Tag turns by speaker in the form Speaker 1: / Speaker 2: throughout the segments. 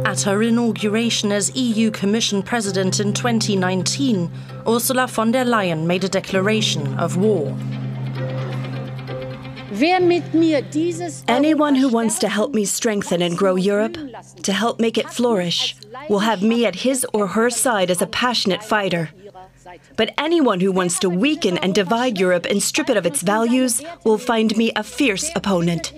Speaker 1: At her inauguration as EU Commission President in 2019, Ursula von der Leyen made a declaration of war.
Speaker 2: Anyone who wants to help me strengthen and grow Europe, to help make it flourish, will have me at his or her side as a passionate fighter. But anyone who wants to weaken and divide Europe and strip it of its values will find me a fierce opponent.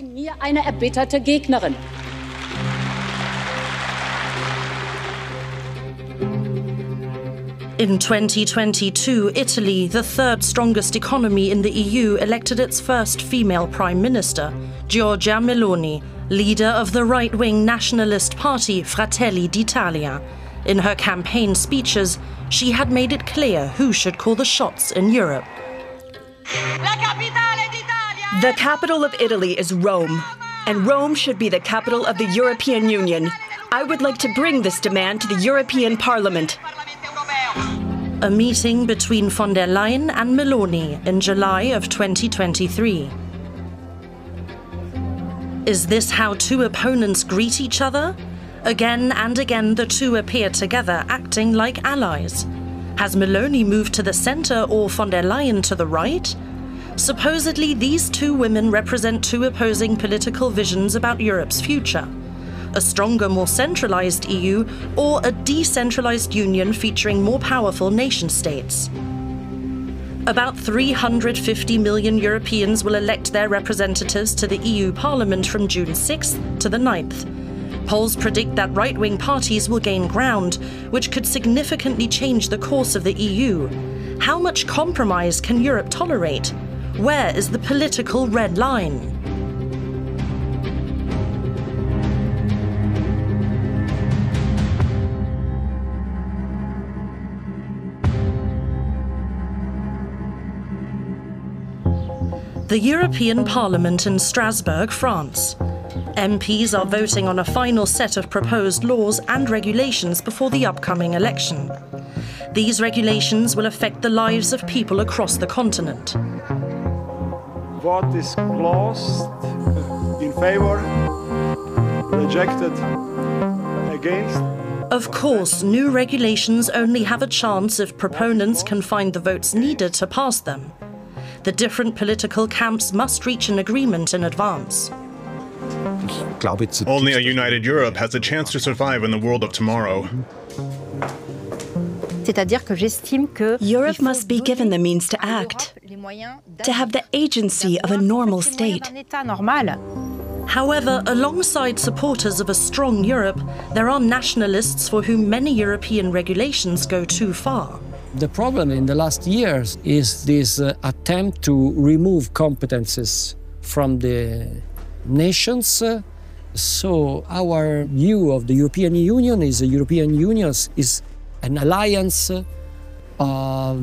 Speaker 1: In 2022, Italy, the third strongest economy in the EU, elected its first female prime minister, Giorgia Meloni, leader of the right-wing nationalist party Fratelli d'Italia. In her campaign speeches, she had made it clear who should call the shots in Europe.
Speaker 2: The capital of Italy is Rome, and Rome should be the capital of the European Union. I would like to bring this demand to the European Parliament.
Speaker 1: A meeting between von der Leyen and Meloni in July of 2023. Is this how two opponents greet each other? Again and again, the two appear together, acting like allies. Has Meloni moved to the center or von der Leyen to the right? Supposedly, these two women represent two opposing political visions about Europe's future. A stronger, more centralized EU, or a decentralized union featuring more powerful nation-states. About 350 million Europeans will elect their representatives to the EU Parliament from June 6th to the 9th. Polls predict that right-wing parties will gain ground, which could significantly change the course of the EU. How much compromise can Europe tolerate? Where is the political red line? The European Parliament in Strasbourg, France. MPs are voting on a final set of proposed laws and regulations before the upcoming election. These regulations will affect the lives of people across the continent.
Speaker 3: Vote is closed. In favor. Rejected. Against.
Speaker 1: Of course, new regulations only have a chance if proponents can find the votes needed to pass them. The different political camps must reach an agreement in advance.
Speaker 4: Only a united Europe has a chance to survive in the world of tomorrow.
Speaker 2: Europe must be given the means to act, to have the agency of a normal state.
Speaker 1: However, alongside supporters of a strong Europe, there are nationalists for whom many European regulations go too far.
Speaker 5: The problem in the last years is this attempt to remove competences from the nations. So our view of the European Union is the European Union is an alliance of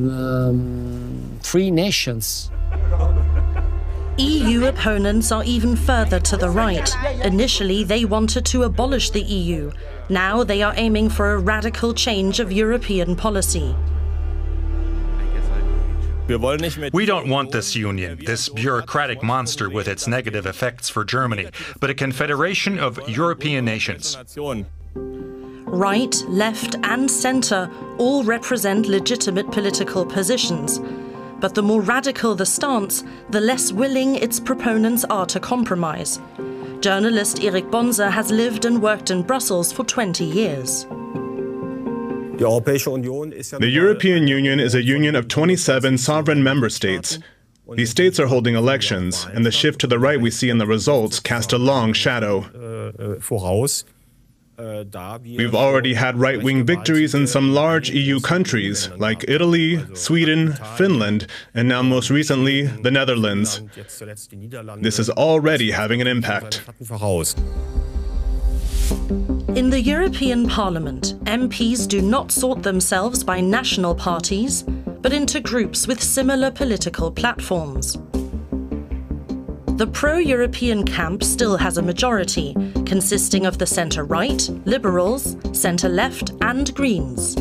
Speaker 5: free nations.
Speaker 1: EU opponents are even further to the right. Initially, they wanted to abolish the EU. Now they are aiming for a radical change of European policy.
Speaker 6: We don't want this union, this bureaucratic monster with its negative effects for Germany, but a confederation of European nations.
Speaker 1: Right, left, and centre all represent legitimate political positions. But the more radical the stance, the less willing its proponents are to compromise. Journalist Erik Bonser has lived and worked in Brussels for 20 years.
Speaker 4: The European Union is a union of 27 sovereign member states. These states are holding elections, and the shift to the right we see in the results cast a long shadow. We've already had right-wing victories in some large EU countries, like Italy, Sweden, Finland, and now most recently, the Netherlands. This is already having an impact.
Speaker 1: In the European Parliament, MPs do not sort themselves by national parties, but into groups with similar political platforms. The pro-European camp still has a majority, consisting of the centre-right, Liberals, centre-left and Greens.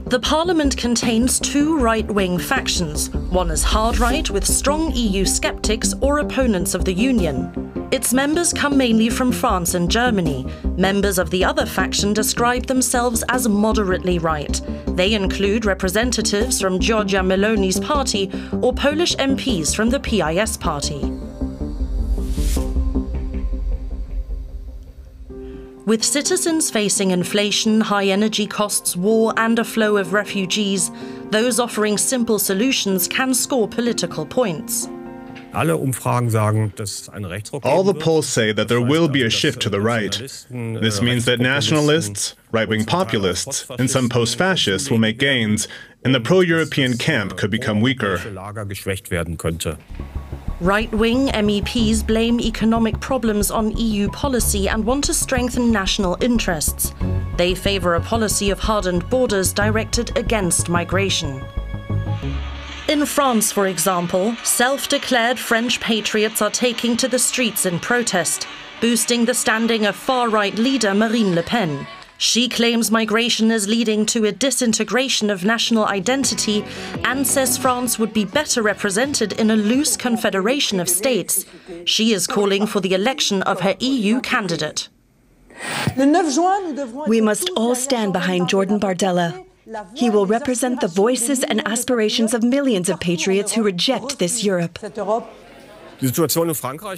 Speaker 1: The Parliament contains two right-wing factions. One is hard-right with strong EU skeptics or opponents of the Union. Its members come mainly from France and Germany. Members of the other faction describe themselves as moderately right. They include representatives from Giorgia Meloni's party or Polish MPs from the PIS party. With citizens facing inflation, high energy costs, war, and a flow of refugees, those offering simple solutions can score political points.
Speaker 4: All the polls say that there will be a shift to the right. This means that nationalists, right-wing populists, and some post-fascists will make gains, and the pro-European camp could become weaker.
Speaker 1: Right-wing MEPs blame economic problems on EU policy and want to strengthen national interests. They favour a policy of hardened borders directed against migration. In France, for example, self-declared French patriots are taking to the streets in protest, boosting the standing of far-right leader Marine Le Pen. She claims migration is leading to a disintegration of national identity and says France would be better represented in a loose confederation of states. She is calling for the election of her EU candidate.
Speaker 2: We must all stand behind Jordan Bardella. He will represent the voices and aspirations of millions of patriots who reject this Europe.
Speaker 4: The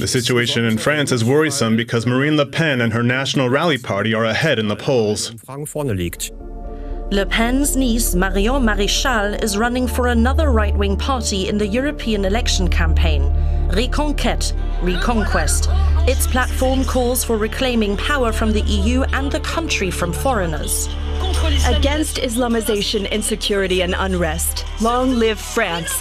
Speaker 4: situation in France is worrisome because Marine Le Pen and her National Rally Party are ahead in the polls.
Speaker 1: Le Pen's niece, Marion Maréchal, is running for another right-wing party in the European election campaign, Reconquête, Reconquest. Its platform calls for reclaiming power from the EU and the country from foreigners.
Speaker 2: Against Islamization, insecurity, and unrest. Long live France.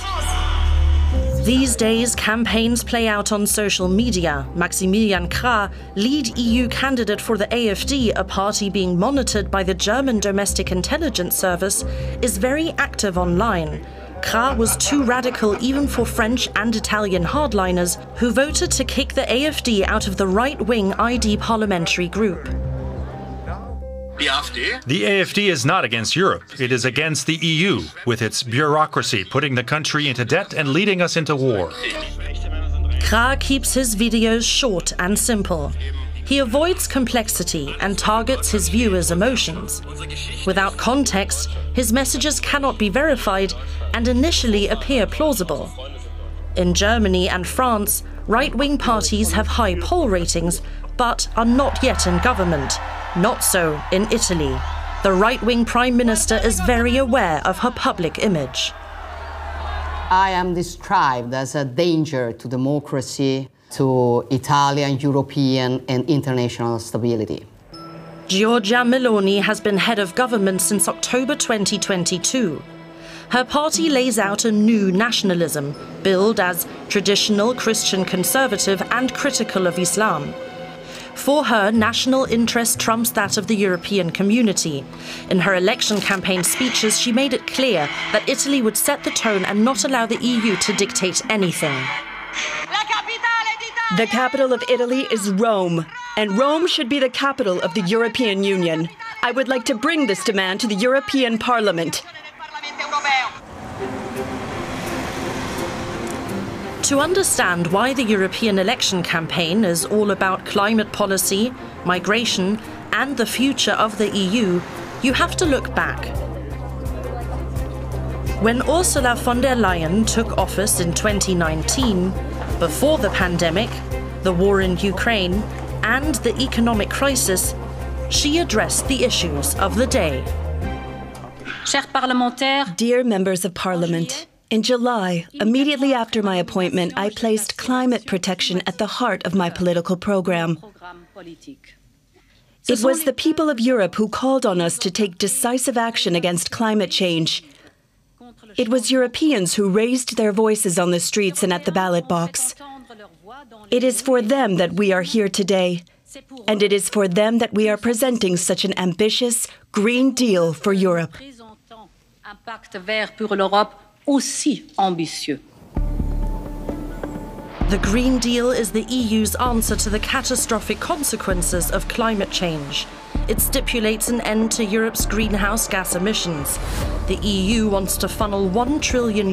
Speaker 1: These days, campaigns play out on social media. Maximilian Krah, lead EU candidate for the AfD, a party being monitored by the German Domestic Intelligence Service, is very active online. Krah was too radical even for French and Italian hardliners, who voted to kick the AfD out of the right-wing ID parliamentary group.
Speaker 6: The AfD is not against Europe. It is against the EU, with its bureaucracy putting the country into debt and leading us into war.
Speaker 1: Krah keeps his videos short and simple. He avoids complexity and targets his viewers' emotions. Without context, his messages cannot be verified and initially appear plausible. In Germany and France, right-wing parties have high poll ratings, but are not yet in government. Not so in Italy. The right-wing Prime Minister is very aware of her public image.
Speaker 7: I am described as a danger to democracy, to Italian, European, and international stability.
Speaker 1: Giorgia Meloni has been head of government since October 2022. Her party lays out a new nationalism, billed as traditional Christian conservative and critical of Islam. For her, national interest trumps that of the European community. In her election campaign speeches, she made it clear that Italy would set the tone and not allow the EU to dictate anything.
Speaker 2: The capital of Italy is Rome, and Rome should be the capital of the European Union. I would like to bring this demand to the European Parliament.
Speaker 1: To understand why the European election campaign is all about climate policy, migration, and the future of the EU, you have to look back. When Ursula von der Leyen took office in 2019, before the pandemic, the war in Ukraine, and the economic crisis, she addressed the issues of the day.
Speaker 2: Dear members of Parliament, in July, immediately after my appointment, I placed climate protection at the heart of my political program. It was the people of Europe who called on us to take decisive action against climate change. It was Europeans who raised their voices on the streets and at the ballot box. It is for them that we are here today, and it is for them that we are presenting such an ambitious Green Deal for Europe.
Speaker 1: The Green Deal is the EU's answer to the catastrophic consequences of climate change. It stipulates an end to Europe's greenhouse gas emissions. The EU wants to funnel €1 trillion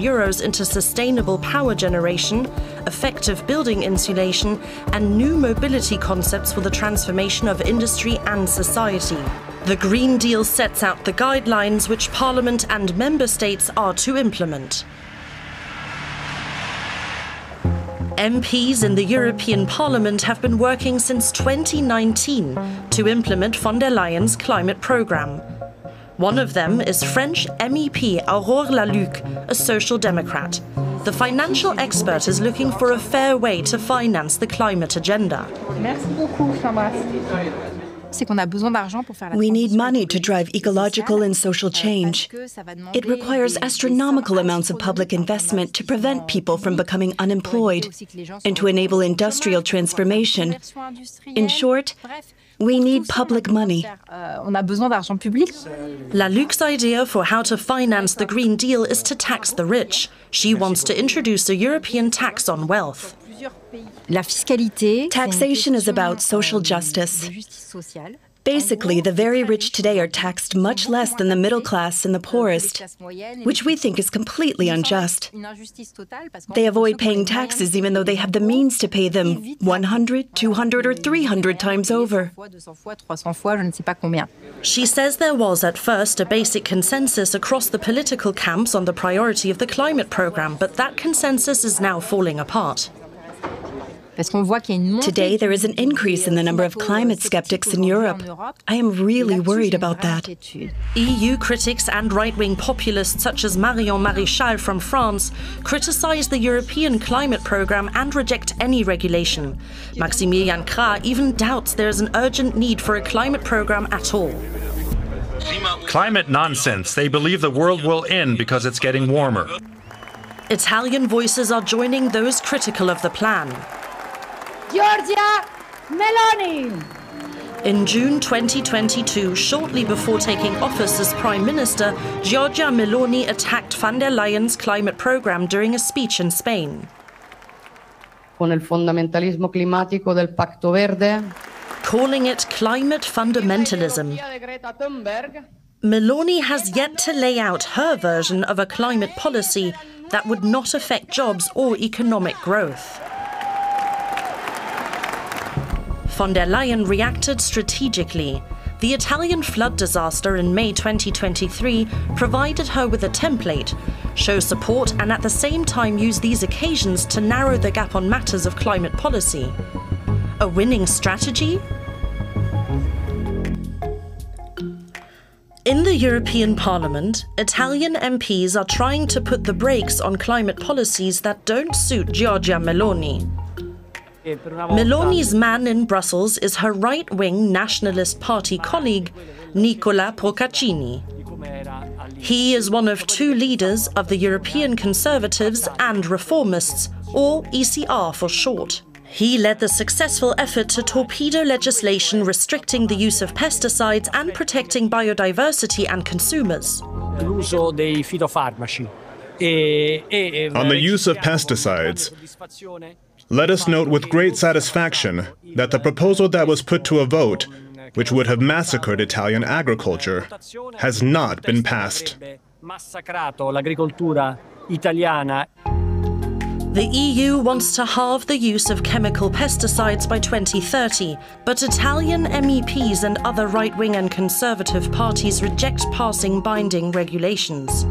Speaker 1: into sustainable power generation, effective building insulation, and new mobility concepts for the transformation of industry and society. The Green Deal sets out the guidelines which Parliament and Member States are to implement. MPs in the European Parliament have been working since 2019 to implement von der Leyen's climate programme. One of them is French MEP Aurore Laluc, a social democrat. The financial expert is looking for a fair way to finance the climate agenda.
Speaker 2: We need money to drive ecological and social change. It requires astronomical amounts of public investment to prevent people from becoming unemployed and to enable industrial transformation. In short, we need public money.
Speaker 1: Laluc's idea for how to finance the Green Deal is to tax the rich. She wants to introduce a European tax on wealth.
Speaker 2: Taxation is about social justice. Basically, the very rich today are taxed much less than the middle class and the poorest, which we think is completely unjust. They avoid paying taxes even though they have the means to pay them 100, 200, or 300 times over.
Speaker 1: She says there was at first a basic consensus across the political camps on the priority of the climate programme, but that consensus is now falling apart.
Speaker 2: Today, there is an increase in the number of climate skeptics in Europe. I am really worried about that.
Speaker 1: EU critics and right-wing populists such as Marion Maréchal from France criticize the European climate programme and reject any regulation. Maximilian Krah even doubts there is an urgent need for a climate programme at all.
Speaker 6: Climate nonsense. They believe the world will end because it's getting warmer.
Speaker 1: Italian voices are joining those critical of the plan.
Speaker 8: Giorgia, Meloni!
Speaker 1: In June 2022, shortly before taking office as Prime Minister, Giorgia Meloni attacked von der Leyen's climate programme during a speech in Spain.
Speaker 7: Con el fondamentalismo climatico del Pacto Verde.
Speaker 1: Calling it climate fundamentalism. Meloni has yet to lay out her version of a climate policy that would not affect jobs or economic growth. Von der Leyen reacted strategically. The Italian flood disaster in May 2023 provided her with a template, show support and at the same time use these occasions to narrow the gap on matters of climate policy. A winning strategy? In the European Parliament, Italian MPs are trying to put the brakes on climate policies that don't suit Giorgia Meloni. Meloni's man in Brussels is her right-wing Nationalist Party colleague, Nicola Procaccini. He is one of two leaders of the European Conservatives and Reformists, or ECR for short. He led the successful effort to torpedo legislation restricting the use of pesticides and protecting biodiversity and consumers.
Speaker 4: On the use of pesticides, let us note with great satisfaction that the proposal that was put to a vote, which would have massacred Italian agriculture, has not been passed.
Speaker 1: The EU wants to halve the use of chemical pesticides by 2030, but Italian MEPs and other right-wing and conservative parties reject passing binding regulations.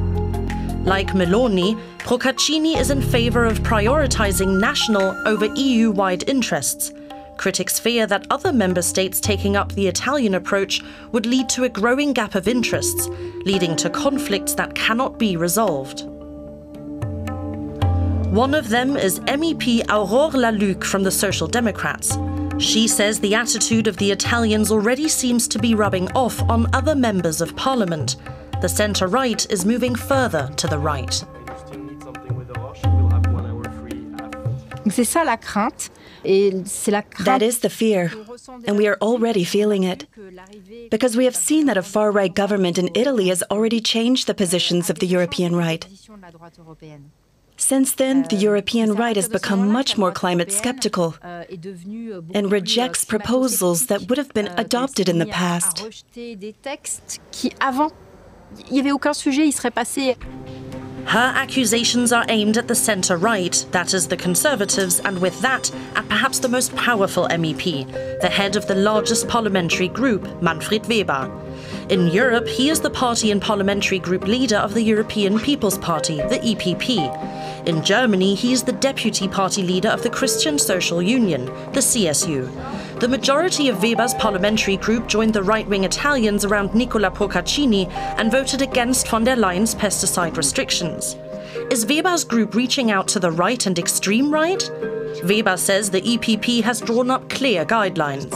Speaker 1: Like Meloni, Procaccini is in favour of prioritising national over EU-wide interests. Critics fear that other member states taking up the Italian approach would lead to a growing gap of interests, leading to conflicts that cannot be resolved. One of them is MEP Aurore Laluc from the Social Democrats. She says the attitude of the Italians already seems to be rubbing off on other members of parliament. The centre-right is moving further to the right.
Speaker 2: That is the fear, and we are already feeling it. Because we have seen that a far-right government in Italy has already changed the positions of the European right. Since then, the European right has become much more climate skeptical and rejects proposals that would have been adopted in the past.
Speaker 1: Her accusations are aimed at the centre-right, that is the Conservatives, and with that, at perhaps the most powerful MEP, the head of the largest parliamentary group, Manfred Weber. In Europe, he is the party and parliamentary group leader of the European People's Party, the EPP. In Germany, he is the deputy party leader of the Christian Social Union, the CSU. The majority of Weber's parliamentary group joined the right-wing Italians around Nicola Procaccini and voted against von der Leyen's pesticide restrictions. Is Weber's group reaching out to the right and extreme right? Weber says the EPP has drawn up clear guidelines.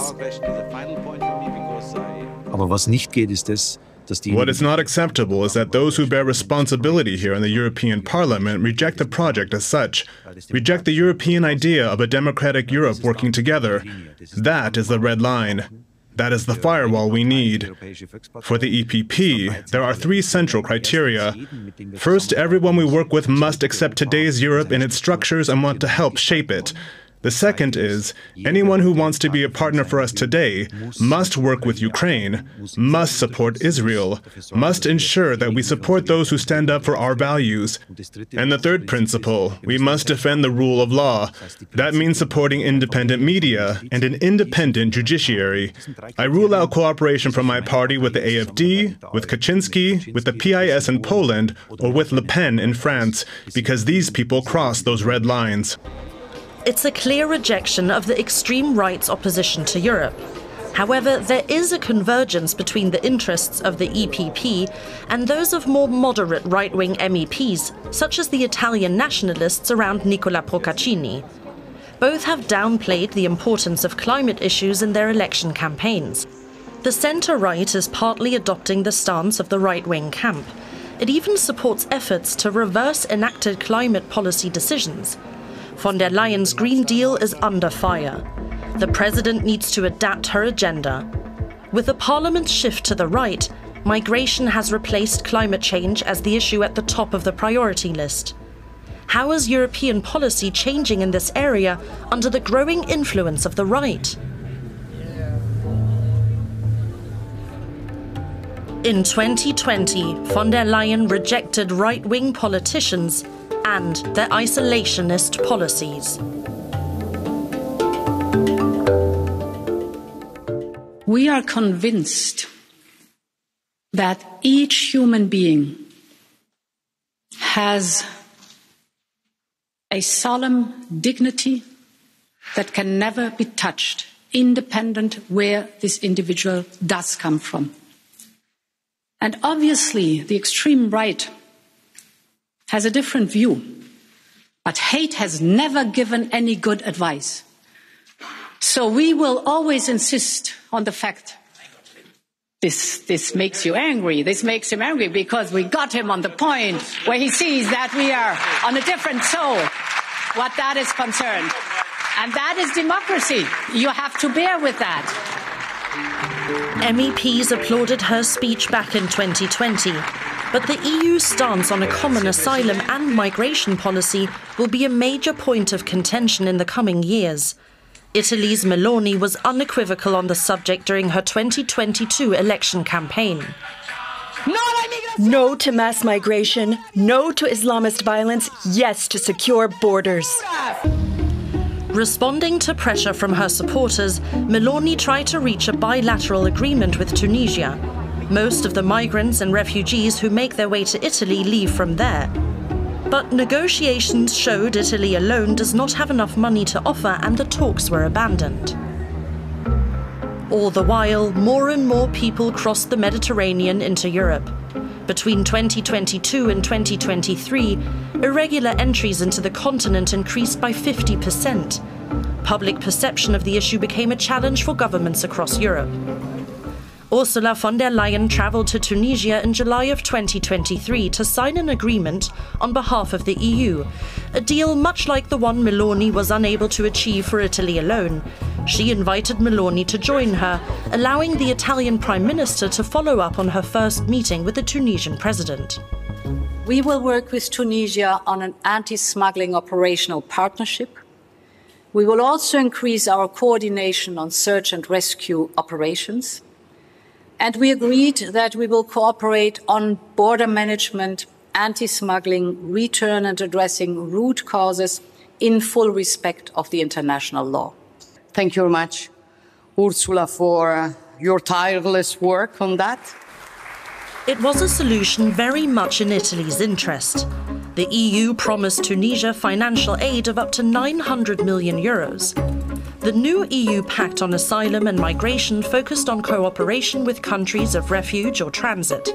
Speaker 4: What is not acceptable is that those who bear responsibility here in the European Parliament reject the project as such, reject the European idea of a democratic Europe working together. That is the red line. That is the firewall we need. For the EPP, there are three central criteria. First, everyone we work with must accept today's Europe in its structures and want to help shape it. The second is, anyone who wants to be a partner for us today must work with Ukraine, must support Israel, must ensure that we support those who stand up for our values. And the third principle, we must defend the rule of law. That means supporting independent media and an independent judiciary. I rule out cooperation from my party with the AfD, with Kaczynski, with the PIS in Poland, or with Le Pen in France, because these people cross those red lines.
Speaker 1: It's a clear rejection of the extreme right's opposition to Europe. However, there is a convergence between the interests of the EPP and those of more moderate right-wing MEPs, such as the Italian nationalists around Nicola Procaccini. Both have downplayed the importance of climate issues in their election campaigns. The centre-right is partly adopting the stance of the right-wing camp. It even supports efforts to reverse enacted climate policy decisions. Von der Leyen's Green Deal is under fire. The president needs to adapt her agenda. With the parliament's shift to the right, migration has replaced climate change as the issue at the top of the priority list. How is European policy changing in this area under the growing influence of the right? In 2020, von der Leyen rejected right-wing politicians and their isolationist policies.
Speaker 9: We are convinced that each human being has a solemn dignity that can never be touched, independent where this individual does come from. And obviously, the extreme right has a different view, but hate has never given any good advice. So we will always insist on the fact this makes you angry. This makes him angry because we got him on the point where he sees that we are on a different soul, what that is concerned. And that is democracy. You have to bear with that.
Speaker 1: MEPs applauded her speech back in 2020. But the EU's stance on a common asylum and migration policy will be a major point of contention in the coming years. Italy's Meloni was unequivocal on the subject during her 2022 election campaign.
Speaker 2: No to mass migration, no to Islamist violence, yes to secure borders.
Speaker 1: Responding to pressure from her supporters, Meloni tried to reach a bilateral agreement with Tunisia. Most of the migrants and refugees who make their way to Italy leave from there. But negotiations showed Italy alone does not have enough money to offer, and the talks were abandoned. All the while, more and more people crossed the Mediterranean into Europe. Between 2022 and 2023, irregular entries into the continent increased by 50%. Public perception of the issue became a challenge for governments across Europe. Ursula von der Leyen travelled to Tunisia in July of 2023 to sign an agreement on behalf of the EU, a deal much like the one Meloni was unable to achieve for Italy alone. She invited Meloni to join her, allowing the Italian Prime Minister to follow up on her first meeting with the Tunisian president.
Speaker 9: We will work with Tunisia on an anti-smuggling operational partnership. We will also increase our coordination on search and rescue operations. And we agreed that we will cooperate on border management, anti-smuggling, return and addressing root causes in full respect of the international law.
Speaker 7: Thank you very much, Ursula, for your tireless work on that.
Speaker 1: It was a solution very much in Italy's interest. The EU promised Tunisia financial aid of up to 900 million euros. The new EU Pact on Asylum and Migration focused on cooperation with countries of refuge or transit.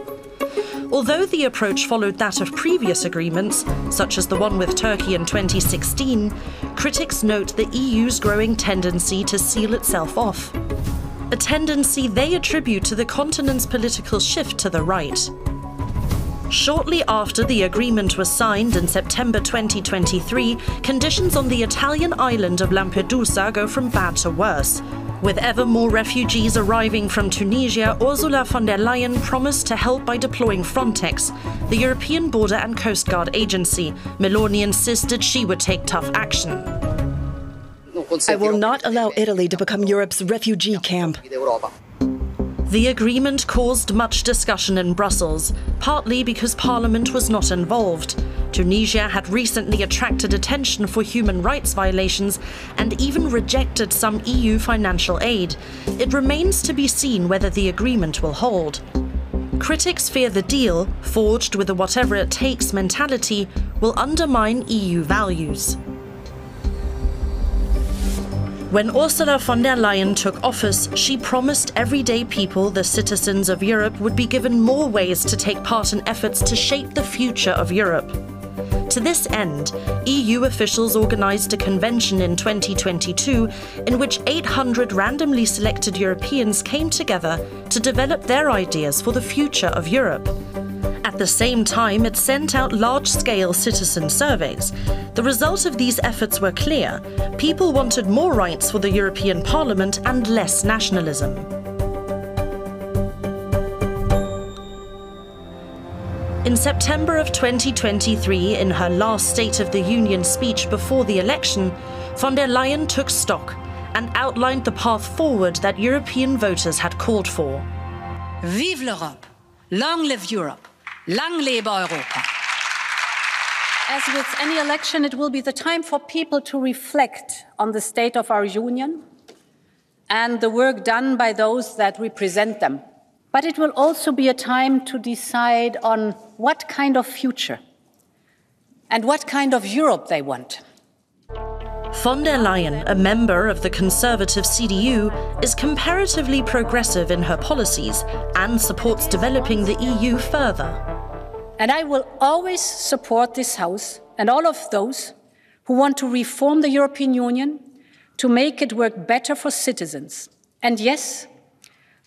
Speaker 1: Although the approach followed that of previous agreements, such as the one with Turkey in 2016, critics note the EU's growing tendency to seal itself off. A tendency they attribute to the continent's political shift to the right. Shortly after the agreement was signed in September 2023, conditions on the Italian island of Lampedusa go from bad to worse. With ever more refugees arriving from Tunisia, Ursula von der Leyen promised to help by deploying Frontex, the European Border and Coast Guard Agency. Meloni insisted she would take tough action.
Speaker 2: I will not allow Italy to become Europe's refugee camp.
Speaker 1: The agreement caused much discussion in Brussels, partly because Parliament was not involved. Tunisia had recently attracted attention for human rights violations and even rejected some EU financial aid. It remains to be seen whether the agreement will hold. Critics fear the deal, forged with a whatever-it-takes mentality, will undermine EU values. When Ursula von der Leyen took office, she promised everyday people, the citizens of Europe, would be given more ways to take part in efforts to shape the future of Europe. To this end, EU officials organised a convention in 2022 in which 800 randomly selected Europeans came together to develop their ideas for the future of Europe. At the same time, it sent out large-scale citizen surveys. The result of these efforts were clear. People wanted more rights for the European Parliament and less nationalism. In September of 2023, in her last State of the Union speech before the election, von der Leyen took stock and outlined the path forward that European voters had called for.
Speaker 9: Vive l'Europe! Long live Europe! Lang lebe Europa! As with any election, it will be the time for people to reflect on the state of our union and the work done by those that represent them. But it will also be a time to decide on what kind of future and what kind of Europe they want.
Speaker 1: Von der Leyen, a member of the conservative CDU, is comparatively progressive in her policies and supports developing the EU further.
Speaker 9: And I will always support this House and all of those who want to reform the European Union to make it work better for citizens. And yes,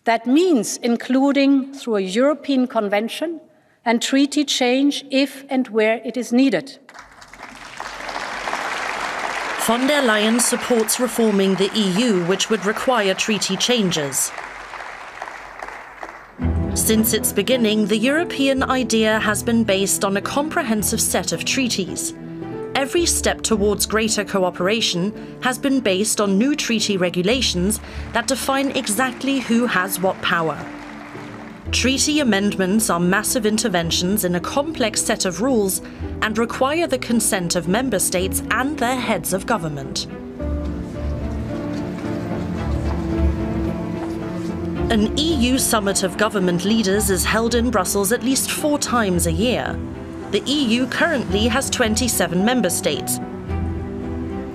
Speaker 9: that means including through a European Convention and treaty change if and where it is needed.
Speaker 1: Von der Leyen supports reforming the EU, which would require treaty changes. Since its beginning, the European idea has been based on a comprehensive set of treaties. Every step towards greater cooperation has been based on new treaty regulations that define exactly who has what power. Treaty amendments are massive interventions in a complex set of rules and require the consent of member states and their heads of government. An EU summit of government leaders is held in Brussels at least 4 times a year. The EU currently has 27 member states.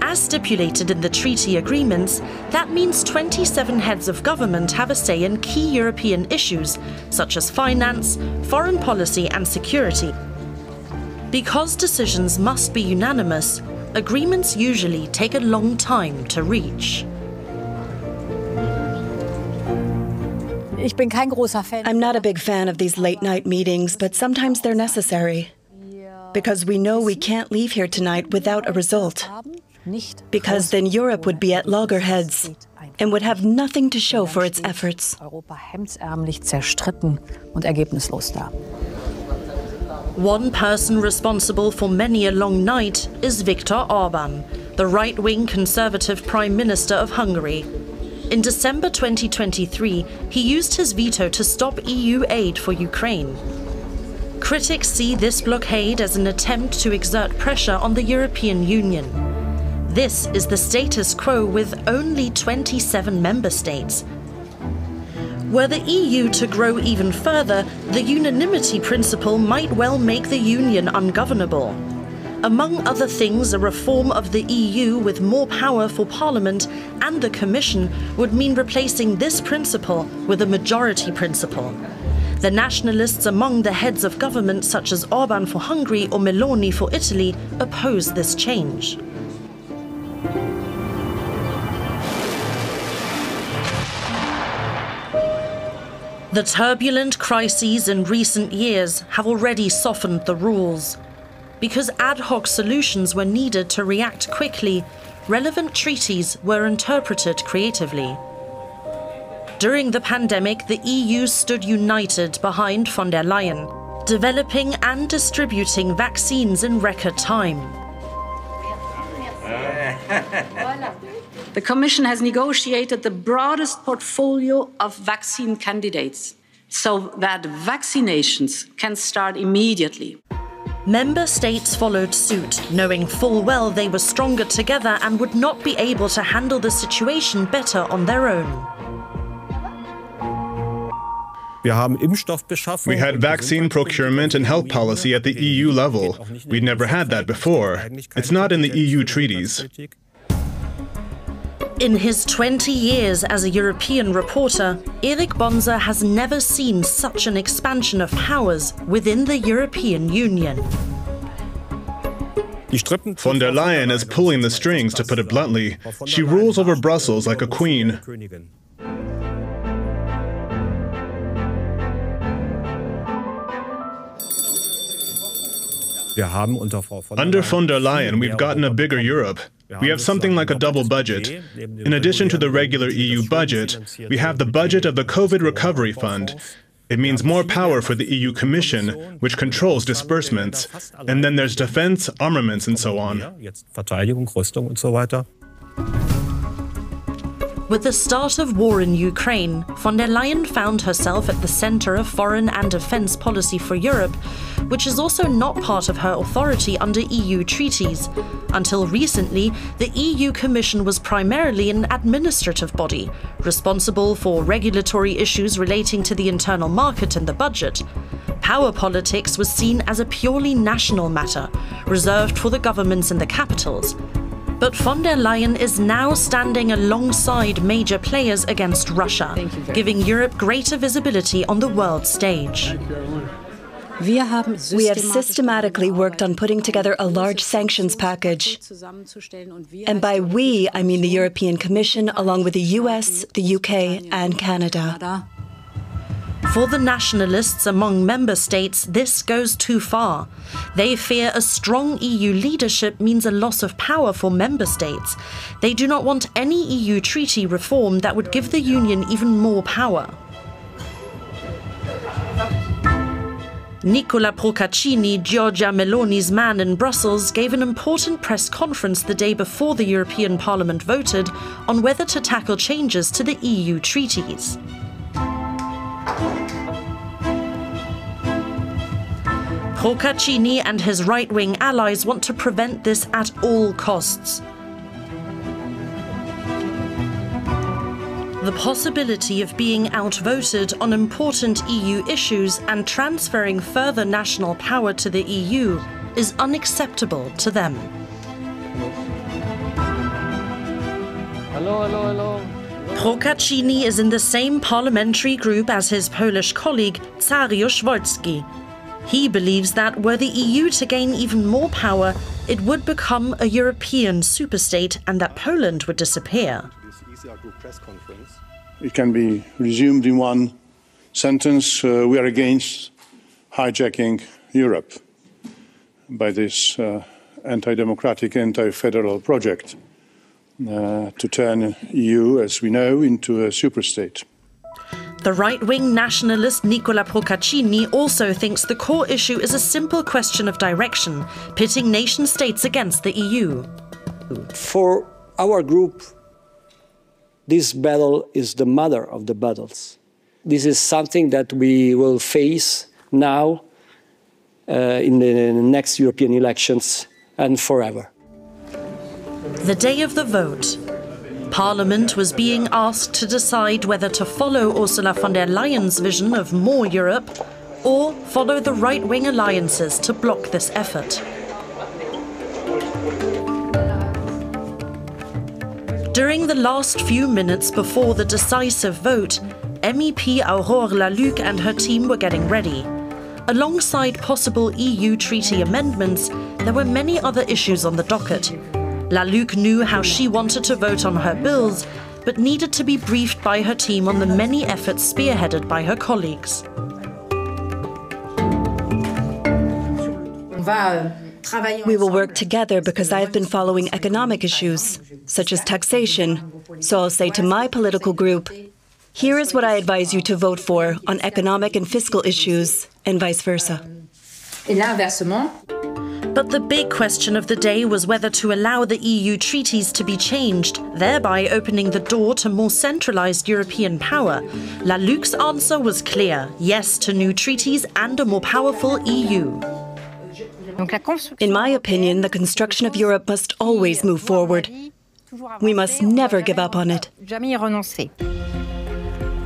Speaker 1: As stipulated in the treaty agreements, that means 27 heads of government have a say in key European issues, such as finance, foreign policy and security. Because decisions must be unanimous, agreements usually take a long time to reach.
Speaker 2: I'm not a big fan of these late-night meetings, but sometimes they're necessary. Because we know we can't leave here tonight without a result. Because then Europe would be at loggerheads and would have nothing to show for its efforts.
Speaker 1: One person responsible for many a long night is Viktor Orban, the right-wing conservative Prime Minister of Hungary. In December 2023, he used his veto to stop EU aid for Ukraine. Critics see this blockade as an attempt to exert pressure on the European Union. This is the status quo with only 27 member states. Were the EU to grow even further, the unanimity principle might well make the Union ungovernable. Among other things, a reform of the EU with more power for Parliament and the Commission would mean replacing this principle with a majority principle. The nationalists among the heads of government, such as Orban for Hungary or Meloni for Italy, oppose this change. The turbulent crises in recent years have already softened the rules. Because ad hoc solutions were needed to react quickly, relevant treaties were interpreted creatively. During the pandemic, the EU stood united behind von der Leyen, developing and distributing vaccines in record time.
Speaker 9: The Commission has negotiated the broadest portfolio of vaccine candidates so that vaccinations can start immediately.
Speaker 1: Member states followed suit, knowing full well they were stronger together and would not be able to handle the situation better on their own.
Speaker 4: We had vaccine procurement and health policy at the EU level. We'd never had that before. It's not in the EU treaties.
Speaker 1: In his 20 years as a European reporter, Erik Bonser has never seen such an expansion of powers within the European Union.
Speaker 4: Von der Leyen is pulling the strings, to put it bluntly. She rules over Brussels like a queen. Under von der Leyen, we've gotten a bigger Europe. We have something like a double budget. In addition to the regular EU budget, we have the budget of the COVID Recovery Fund. It means more power for the EU Commission, which controls disbursements. And then there's defense, armaments, and so on.
Speaker 1: With the start of war in Ukraine, von der Leyen found herself at the center of foreign and defense policy for Europe, which is also not part of her authority under EU treaties. Until recently, the EU Commission was primarily an administrative body, responsible for regulatory issues relating to the internal market and the budget. Power politics was seen as a purely national matter, reserved for the governments in the capitals. But von der Leyen is now standing alongside major players against Russia, giving Europe greater visibility on the world stage.
Speaker 2: We have systematically worked on putting together a large sanctions package. And by we, I mean the European Commission, along with the US, the UK, and Canada.
Speaker 1: For the nationalists among member states, this goes too far. They fear a strong EU leadership means a loss of power for member states. They do not want any EU treaty reform that would give the Union even more power. Nicola Procaccini, Giorgia Meloni's man in Brussels, gave an important press conference the day before the European Parliament voted on whether to tackle changes to the EU treaties. Procaccini and his right-wing allies want to prevent this at all costs. The possibility of being outvoted on important EU issues and transferring further national power to the EU is unacceptable to them.
Speaker 5: Hello.
Speaker 1: Procaccini is in the same parliamentary group as his Polish colleague Cariusz Wolski. He believes that were the EU to gain even more power, it would become a European superstate and that Poland would disappear.
Speaker 10: It can be resumed in one sentence. We are against hijacking Europe by this anti-democratic, anti-federal project to turn EU, as we know, into a superstate.
Speaker 1: The right-wing nationalist Nicola Procaccini also thinks the core issue is a simple question of direction, pitting nation-states against the EU.
Speaker 5: For our group, this battle is the mother of the battles. This is something that we will face now in the next European elections and forever.
Speaker 1: The day of the vote, Parliament was being asked to decide whether to follow Ursula von der Leyen's vision of more Europe or follow the right-wing alliances to block this effort. During the last few minutes before the decisive vote, MEP Aurore Laluc and her team were getting ready. Alongside possible EU treaty amendments, there were many other issues on the docket. Laluc knew how she wanted to vote on her bills, but needed to be briefed by her team on the many efforts spearheaded by her colleagues.
Speaker 2: We will work together because I have been following economic issues, such as taxation. So I'll say to my political group, here is what I advise you to vote for on economic and fiscal issues, and vice versa.
Speaker 1: But the big question of the day was whether to allow the EU treaties to be changed, thereby opening the door to more centralized European power. Laluc's answer was clear: yes to new treaties and a more powerful EU.
Speaker 2: In my opinion, the construction of Europe must always move forward. We must never give up on it.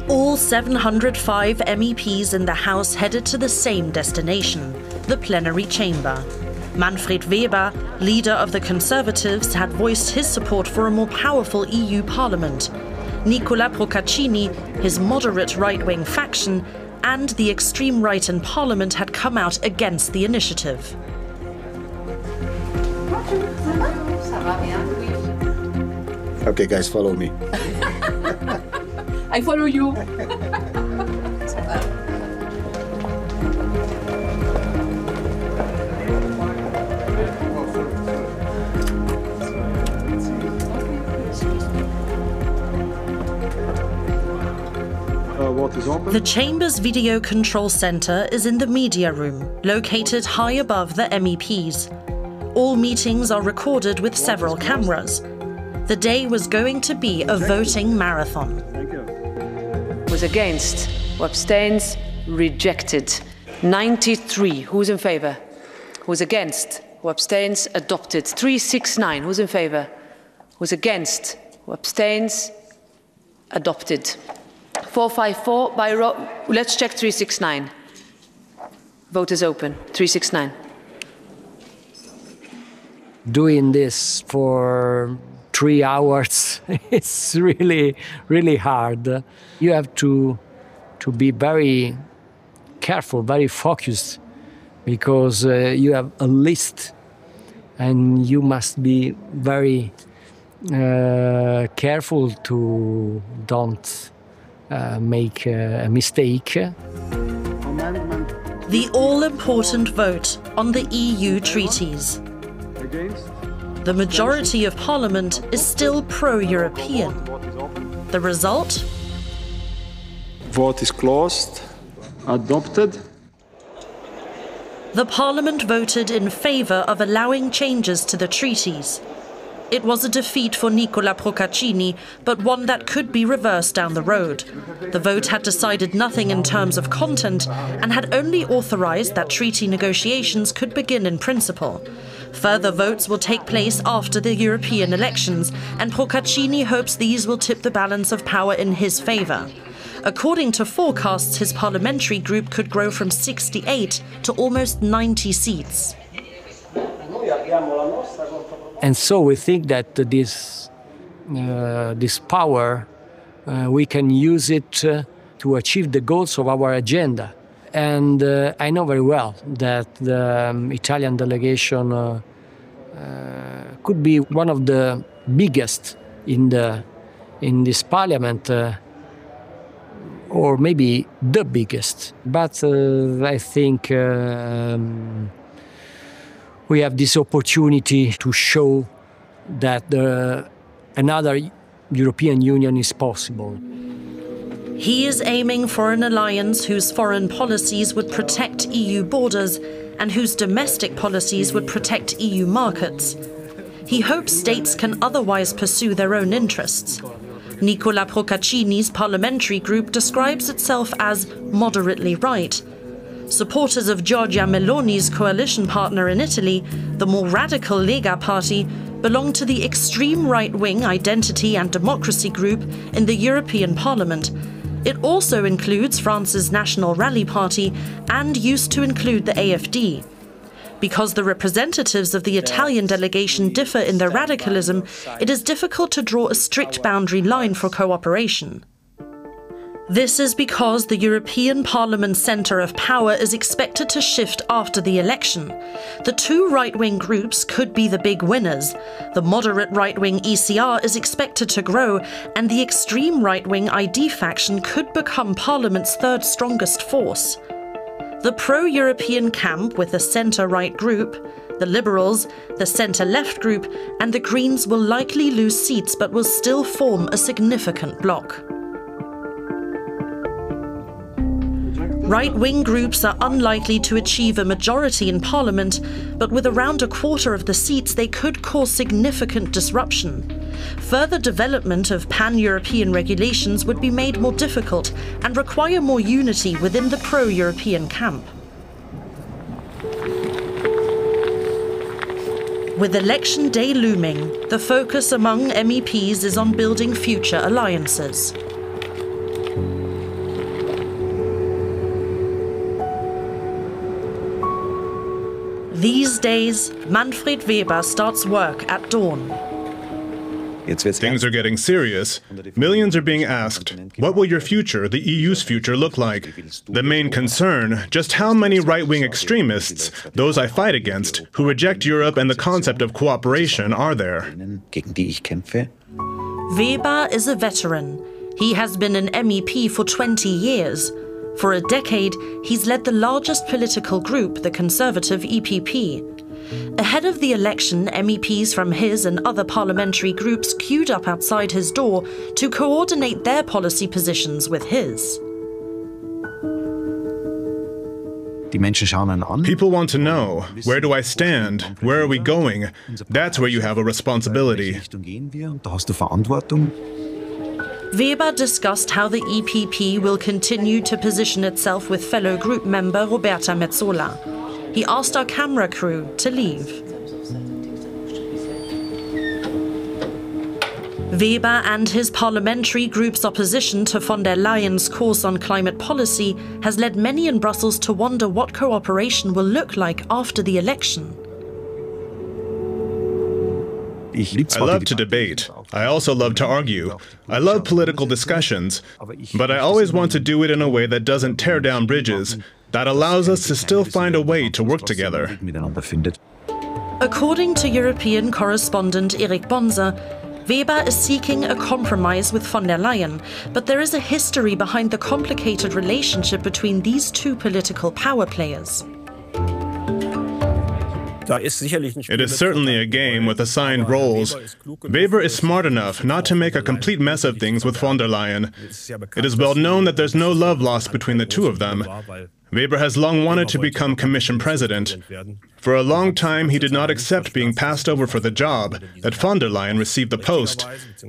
Speaker 1: All 705 MEPs in the House headed to the same destination, the plenary chamber. Manfred Weber, leader of the Conservatives, had voiced his support for a more powerful EU parliament. Nicola Procaccini, his moderate right-wing faction, and the extreme right in parliament had come out against the initiative.
Speaker 11: Okay, guys, follow me.
Speaker 8: I follow you.
Speaker 1: The Chamber's video control centre is in the media room, located high above the MEPs. All meetings are recorded with several cameras. The day was going to be a voting marathon.
Speaker 12: Who's against? Who abstains? Rejected. 93. Who's in favour? Who's against? Who abstains? Adopted. 369. Who's in favour? Who's against? Who abstains? Adopted. 454 by roll. Let's check 369. Vote is open. 369.
Speaker 5: Doing this for 3 hours, it's really, really hard. You have to be very careful, very focused, because you have a list and you must be very careful to don't make a mistake.
Speaker 1: The all-important vote on the EU treaties. The majority of Parliament is still pro-European. The result?
Speaker 3: Vote is closed. Adopted.
Speaker 1: The Parliament voted in favour of allowing changes to the treaties. It was a defeat for Nicola Procaccini, but one that could be reversed down the road. The vote had decided nothing in terms of content and had only authorised that treaty negotiations could begin in principle. Further votes will take place after the European elections, and Procaccini hopes these will tip the balance of power in his favour. According to forecasts, his parliamentary group could grow from 68 to almost 90 seats.
Speaker 5: And so we think that this power, we can use it to achieve the goals of our agenda. And I know very well that the Italian delegation could be one of the biggest in this parliament, or maybe the biggest. But I think we have this opportunity to show that another European Union is possible.
Speaker 1: He is aiming for an alliance whose foreign policies would protect EU borders and whose domestic policies would protect EU markets. He hopes states can otherwise pursue their own interests. Nicola Procaccini's parliamentary group describes itself as moderately right. Supporters of Giorgia Meloni's coalition partner in Italy, the more radical Lega party, belong to the extreme right-wing Identity and Democracy group in the European Parliament. It also includes France's National Rally Party and used to include the AfD. Because the representatives of the Italian delegation differ in their radicalism, it is difficult to draw a strict boundary line for cooperation. This is because the European Parliament's centre of power is expected to shift after the election. The two right-wing groups could be the big winners. The moderate right-wing ECR is expected to grow, and the extreme right-wing ID faction could become Parliament's third strongest force. The pro-European camp with the centre-right group, the Liberals, the centre-left group, and the Greens will likely lose seats but will still form a significant bloc. Right-wing groups are unlikely to achieve a majority in Parliament, but with around a quarter of the seats they could cause significant disruption. Further development of pan-European regulations would be made more difficult and require more unity within the pro-European camp. With election day looming, the focus among MEPs is on building future alliances. These days, Manfred Weber starts work at dawn.
Speaker 4: Things are getting serious. Millions are being asked, what will your future, the EU's future, look like? The main concern, just how many right-wing extremists, those I fight against, who reject Europe and the concept of cooperation, are there?
Speaker 1: Weber is a veteran. He has been an MEP for 20 years. For a decade, he's led the largest political group, the Conservative EPP. Ahead of the election, MEPs from his and other parliamentary groups queued up outside his door to coordinate their policy positions with his.
Speaker 4: People want to know, where do I stand? Where are we going? That's where you have a responsibility.
Speaker 1: Weber discussed how the EPP will continue to position itself with fellow group member Roberta Metsola. He asked our camera crew to leave. Weber and his parliamentary group's opposition to von der Leyen's course on climate policy has led many in Brussels to wonder what cooperation will look like after the election.
Speaker 4: I love to debate. I also love to argue. I love political discussions. But I always want to do it in a way that doesn't tear down bridges, that allows us to still find a way to work together.
Speaker 1: According to European correspondent Erik Bonser, Weber is seeking a compromise with von der Leyen, but there is a history behind the complicated relationship between these two political power players.
Speaker 4: It is certainly a game with assigned roles. Weber is smart enough not to make a complete mess of things with von der Leyen. It is well known that there's no love lost between the two of them. Weber has long wanted to become Commission President. For a long time, he did not accept being passed over for the job, that von der Leyen received the post.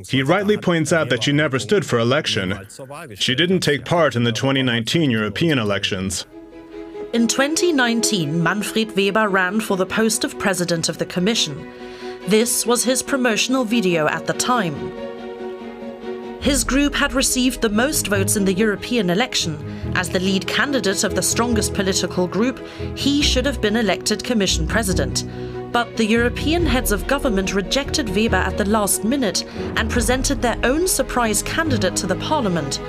Speaker 4: He rightly points out that she never stood for election. She didn't take part in the 2019 European elections.
Speaker 1: In 2019, Manfred Weber ran for the post of President of the Commission. This was his promotional video at the time. His group had received the most votes in the European election. As the lead candidate of the strongest political group, he should have been elected Commission President. But the European heads of government rejected Weber at the last minute and presented their own surprise candidate to the Parliament.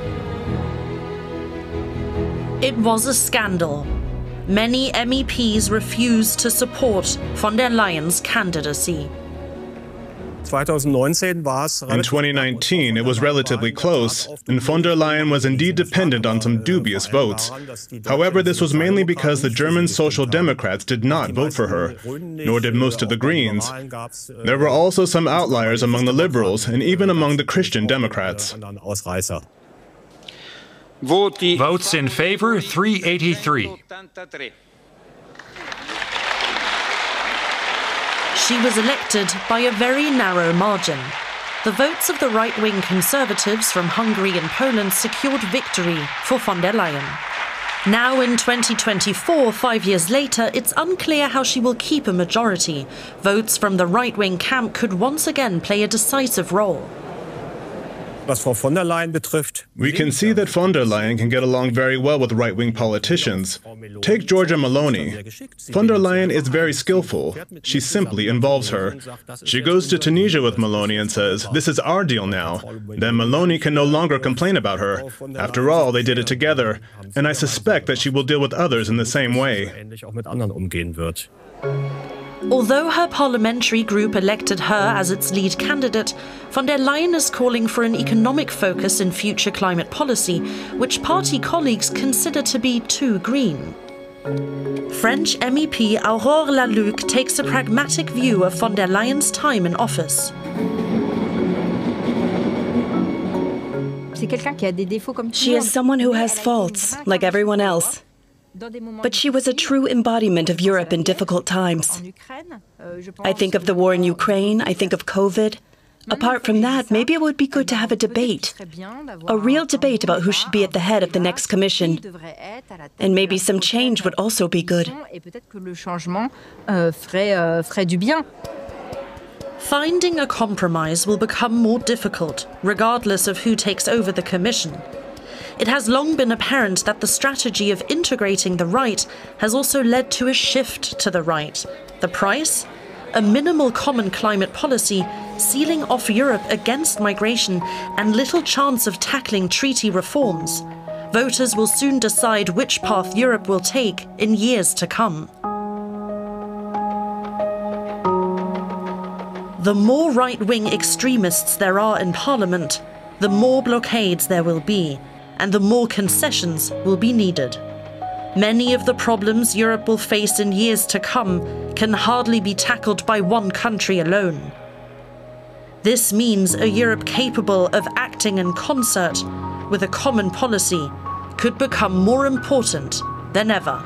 Speaker 1: It was a scandal. Many MEPs refused to support von der Leyen's candidacy.
Speaker 4: In 2019, it was relatively close, and von der Leyen was indeed dependent on some dubious votes. However, this was mainly because the German Social Democrats did not vote for her, nor did most of the Greens. There were also some outliers among the Liberals and even among the Christian Democrats.
Speaker 6: Votes in favor, 383.
Speaker 1: She was elected by a very narrow margin. The votes of the right-wing conservatives from Hungary and Poland secured victory for von der Leyen. Now in 2024, 5 years later, it's unclear how she will keep a majority. Votes from the right-wing camp could once again play a decisive role.
Speaker 4: We can see that von der Leyen can get along very well with right-wing politicians. Take Giorgia Meloni. Von der Leyen is very skillful. She simply involves her. She goes to Tunisia with Meloni and says, "This is our deal now." Then Meloni can no longer complain about her. After all, they did it together. And I suspect that she will deal with others in the same way.
Speaker 1: Although her parliamentary group elected her as its lead candidate, von der Leyen is calling for an economic focus in future climate policy, which party colleagues consider to be too green. French MEP Aurore Laluc takes a pragmatic view of von der Leyen's time in office.
Speaker 2: She is someone who has faults, like everyone else. But she was a true embodiment of Europe in difficult times. I think of the war in Ukraine, I think of COVID. Apart from that, maybe it would be good to have a debate. A real debate about who should be at the head of the next Commission. And maybe some change would also be good.
Speaker 1: Finding a compromise will become more difficult, regardless of who takes over the Commission. It has long been apparent that the strategy of integrating the right has also led to a shift to the right. The price? A minimal common climate policy, sealing off Europe against migration, and little chance of tackling treaty reforms. Voters will soon decide which path Europe will take in years to come. The more right-wing extremists there are in Parliament, the more blockades there will be, and the more concessions will be needed. Many of the problems Europe will face in years to come can hardly be tackled by one country alone. This means a Europe capable of acting in concert with a common policy could become more important than ever.